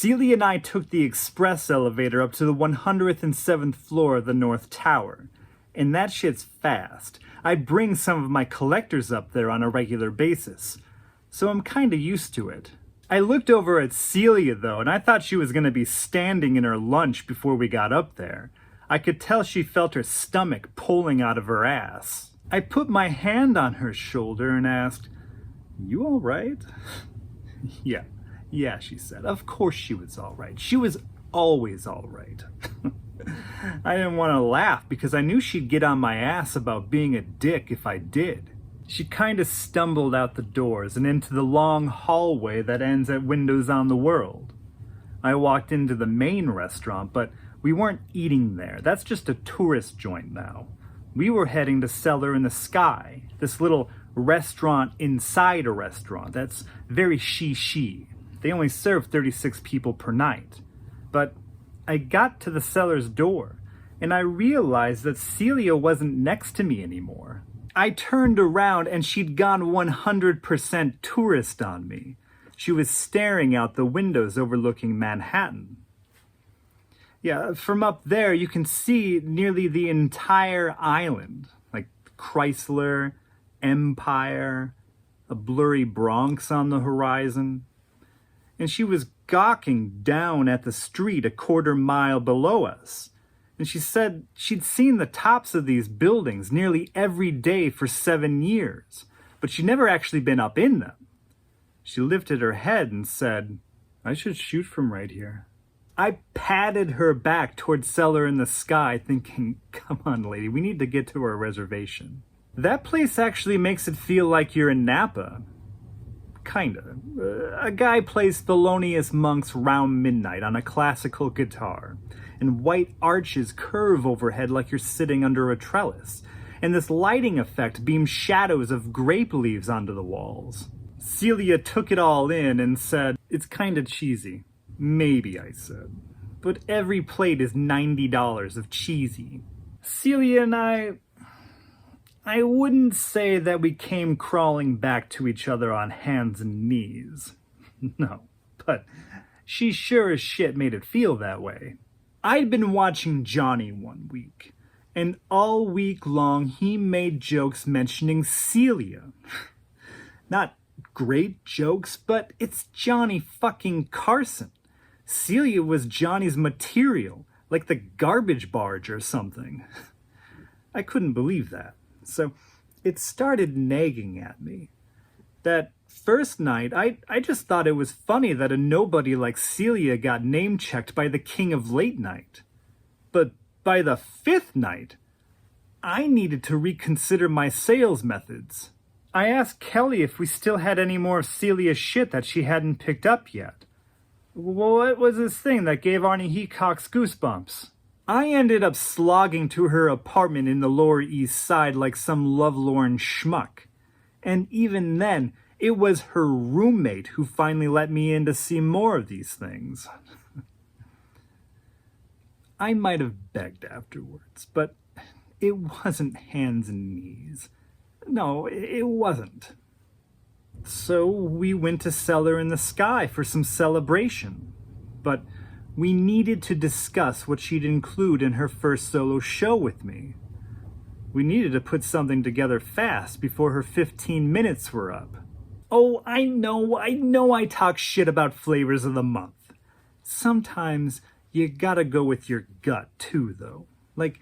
Celia and I took the express elevator up to the 107th floor of the North Tower. And that shit's fast. I bring some of my collectors up there on a regular basis, so I'm kinda used to it. I looked over at Celia though, and I thought she was gonna be standing in her lunch before we got up there. I could tell she felt her stomach pulling out of her ass. I put my hand on her shoulder and asked, "You all right?" Yeah, she said. Of course she was all right. She was always all right. I didn't want to laugh because I knew she'd get on my ass about being a dick if I did. She kind of stumbled out the doors and into the long hallway that ends at Windows on the World. I walked into the main restaurant, but we weren't eating there. That's just a tourist joint now. We were heading to Cellar in the Sky, this little restaurant inside a restaurant that's very she. They only serve 36 people per night. But I got to the cellar's door, and I realized that Celia wasn't next to me anymore. I turned around and she'd gone 100% tourist on me. She was staring out the windows overlooking Manhattan. Yeah, from up there you can see nearly the entire island, like Chrysler, Empire, a blurry Bronx on the horizon. And she was gawking down at the street a quarter-mile below us. And she said she'd seen the tops of these buildings nearly every day for 7 years, but she'd never actually been up in them. She lifted her head and said, "I should shoot from right here." I patted her back toward Cellar in the Sky, thinking, come on, lady, we need to get to our reservation. That place actually makes it feel like you're in Napa. Kinda. A guy plays Thelonious Monk's Round Midnight on a classical guitar, and white arches curve overhead like you're sitting under a trellis, and this lighting effect beams shadows of grape leaves onto the walls. Celia took it all in and said, "It's kinda cheesy." "Maybe," I said, "but every plate is $90 of cheesy." Celia and I wouldn't say that we came crawling back to each other on hands and knees. No, but she sure as shit made it feel that way. I'd been watching Johnny one week, and all week long he made jokes mentioning Celia. Not great jokes, but it's Johnny fucking Carson. Celia was Johnny's material, like the garbage barge or something. I couldn't believe that. So it started nagging at me. That first night, I just thought it was funny that a nobody like Celia got name-checked by the king of late night. But by the 5th night, I needed to reconsider my sales methods. I asked Kelly if we still had any more of Celia's shit that she hadn't picked up yet. What was this thing that gave Arnie Heacock's goosebumps? I ended up slogging to her apartment in the Lower East Side like some lovelorn schmuck. And even then, it was her roommate who finally let me in to see more of these things. I might have begged afterwards, but it wasn't hands and knees. No, it wasn't. So we went to Cellar in the Sky for some celebration. But we needed to discuss what she'd include in her first solo show with me. We needed to put something together fast before her 15 minutes were up. Oh, I know I talk shit about flavors of the month. Sometimes you gotta go with your gut too, though. Like,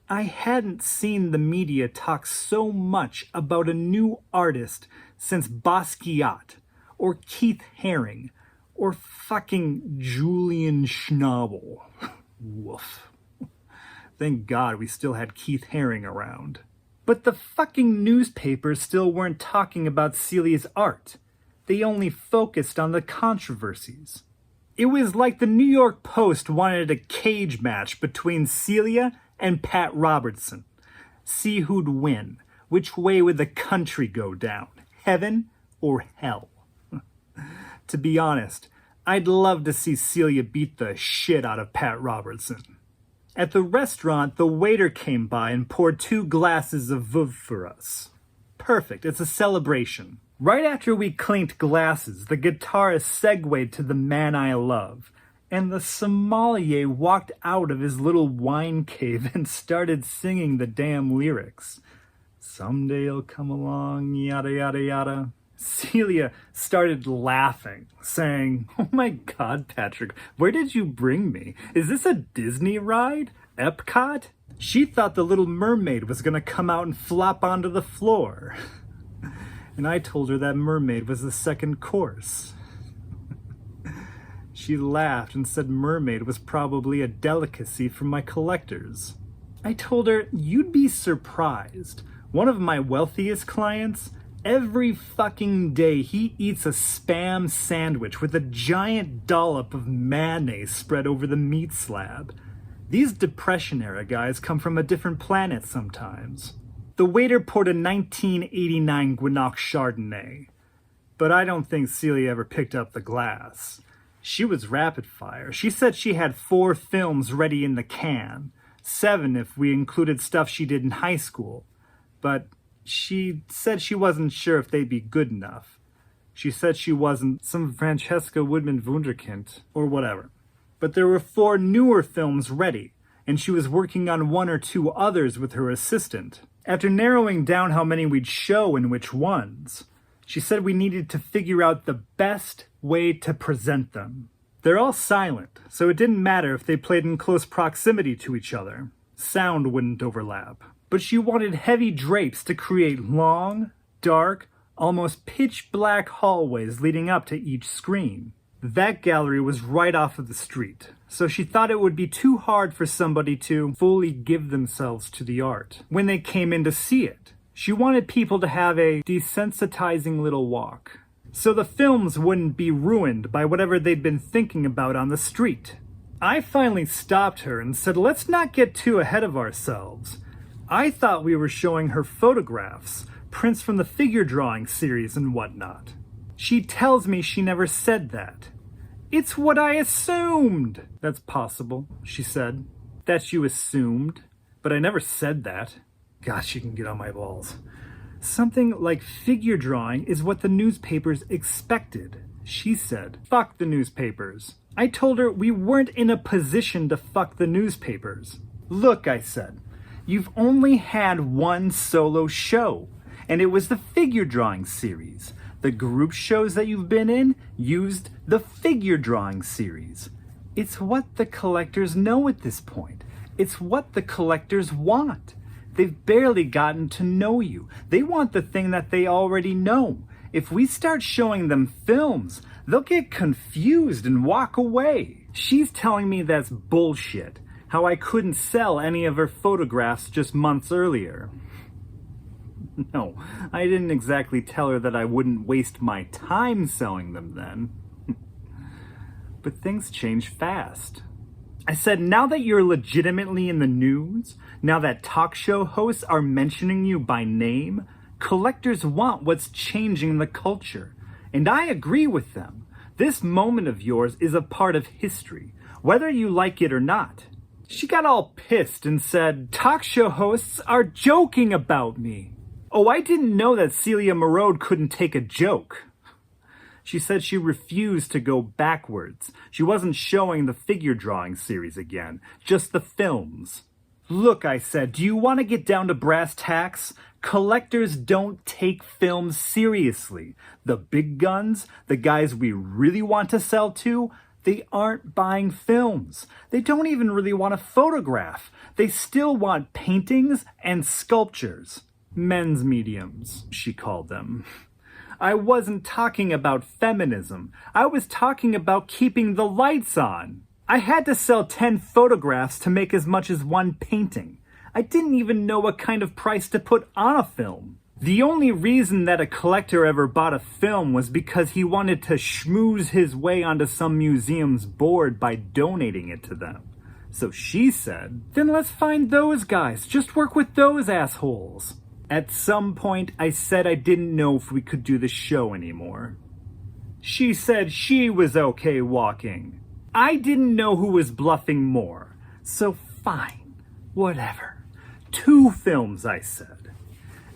I hadn't seen the media talk so much about a new artist since Basquiat, or Keith Haring, or fucking Julian Schnabel. Woof. Thank God we still had Keith Haring around. But the fucking newspapers still weren't talking about Celia's art. They only focused on the controversies. It was like the New York Post wanted a cage match between Celia and Pat Robertson. See who'd win. Which way would the country go down? Heaven or hell? To be honest, I'd love to see Celia beat the shit out of Pat Robertson. At the restaurant, the waiter came by and poured 2 glasses of veuve for us. Perfect, it's a celebration. Right after we clinked glasses, the guitarist segued to The Man I Love, and the sommelier walked out of his little wine cave and started singing the damn lyrics. Someday he'll come along, yada yada yada. Celia started laughing, saying, "Oh my God, Patrick, where did you bring me? Is this a Disney ride? Epcot?" She thought the Little Mermaid was going to come out and flop onto the floor. And I told her that mermaid was the second course. She laughed and said mermaid was probably a delicacy for my collectors. I told her, "You'd be surprised. One of my wealthiest clients, every fucking day he eats a Spam sandwich with a giant dollop of mayonnaise spread over the meat slab. These Depression-era guys come from a different planet sometimes." The waiter poured a 1989 Grenache Chardonnay, but I don't think Celia ever picked up the glass. She was rapid fire. She said she had 4 films ready in the can, 7 if we included stuff she did in high school, but she said she wasn't sure if they'd be good enough. She said she wasn't some Francesca Woodman Wunderkind or whatever. But there were 4 newer films ready, and she was working on 1 or 2 others with her assistant. After narrowing down how many we'd show and which ones, she said we needed to figure out the best way to present them. They're all silent, so it didn't matter if they played in close proximity to each other. Sound wouldn't overlap. But she wanted heavy drapes to create long, dark, almost pitch black hallways leading up to each screen. That gallery was right off of the street, so she thought it would be too hard for somebody to fully give themselves to the art when they came in to see it. She wanted people to have a desensitizing little walk, so the films wouldn't be ruined by whatever they'd been thinking about on the street. I finally stopped her and said, "Let's not get too ahead of ourselves. I thought we were showing her photographs, prints from the figure drawing series and whatnot." She tells me she never said that. "It's what I assumed." "That's possible," she said. "That you assumed, but I never said that." God, she can get on my balls. "Something like figure drawing is what the newspapers expected," she said. Fuck the newspapers. I told her we weren't in a position to fuck the newspapers. "Look," I said, "you've only had 1 solo show, and it was the figure drawing series. The group shows that you've been in used the figure drawing series. It's what the collectors know at this point. It's what the collectors want. They've barely gotten to know you. They want the thing that they already know. If we start showing them films, they'll get confused and walk away." She's telling me that's bullshit, how I couldn't sell any of her photographs just months earlier. No, I didn't exactly tell her that I wouldn't waste my time selling them then. But things change fast. I said, now that you're legitimately in the news, now that talk show hosts are mentioning you by name, collectors want what's changing the culture. And I agree with them. This moment of yours is a part of history, whether you like it or not. She got all pissed and said, "Talk show hosts are joking about me." Oh, I didn't know that Celia Merode couldn't take a joke. She said she refused to go backwards. She wasn't showing the figure drawing series again, just the films. "Look," I said, "do you want to get down to brass tacks? Collectors don't take films seriously. The big guns, the guys we really want to sell to, they aren't buying films. They don't even really want a photograph. They still want paintings and sculptures. Men's mediums," she called them. I wasn't talking about feminism. I was talking about keeping the lights on. I had to sell 10 photographs to make as much as 1 painting. I didn't even know what kind of price to put on a film. The only reason that a collector ever bought a film was because he wanted to schmooze his way onto some museum's board by donating it to them. So she said, "Then let's find those guys. Just work with those assholes." At some point, I said I didn't know if we could do the show anymore. She said she was okay walking. I didn't know who was bluffing more. So fine, whatever. 2 films, I said.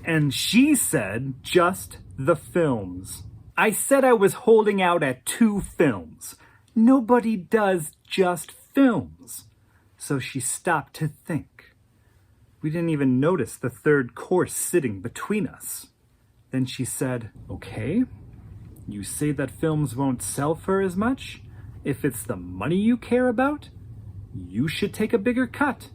And she said just the films. I said I was holding out at 2 films. Nobody does just films. So she stopped to think. We didn't even notice the third course sitting between us. Then she said, "Okay, you say that films won't sell for as much? If it's the money you care about, you should take a bigger cut."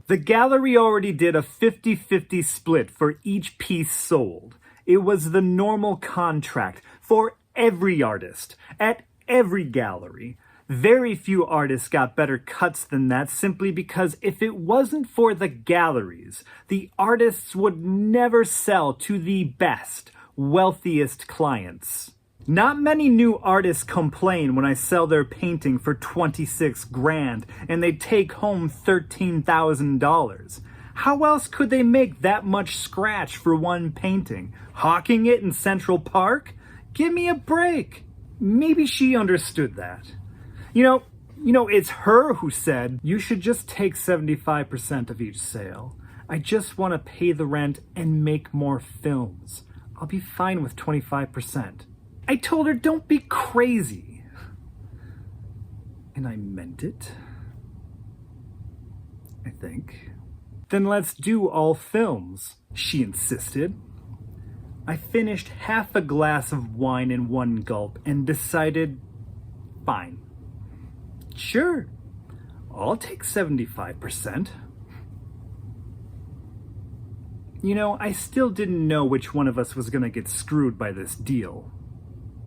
The gallery already did a 50-50 split for each piece sold. It was the normal contract for every artist at every gallery. Very few artists got better cuts than that simply because if it wasn't for the galleries, the artists would never sell to the best, wealthiest clients. Not many new artists complain when I sell their painting for 26 grand and they take home $13,000. How else could they make that much scratch for one painting? Hawking it in Central Park? Give me a break. Maybe she understood that. You know, it's her who said, "You should just take 75% of each sale. I just want to pay the rent and make more films. I'll be fine with 25%. I told her, "Don't be crazy." And I meant it. I think. "Then let's do all films," she insisted. I finished half a glass of wine in one gulp and decided, fine. Sure, I'll take 75%. You know, I still didn't know which one of us was going to get screwed by this deal.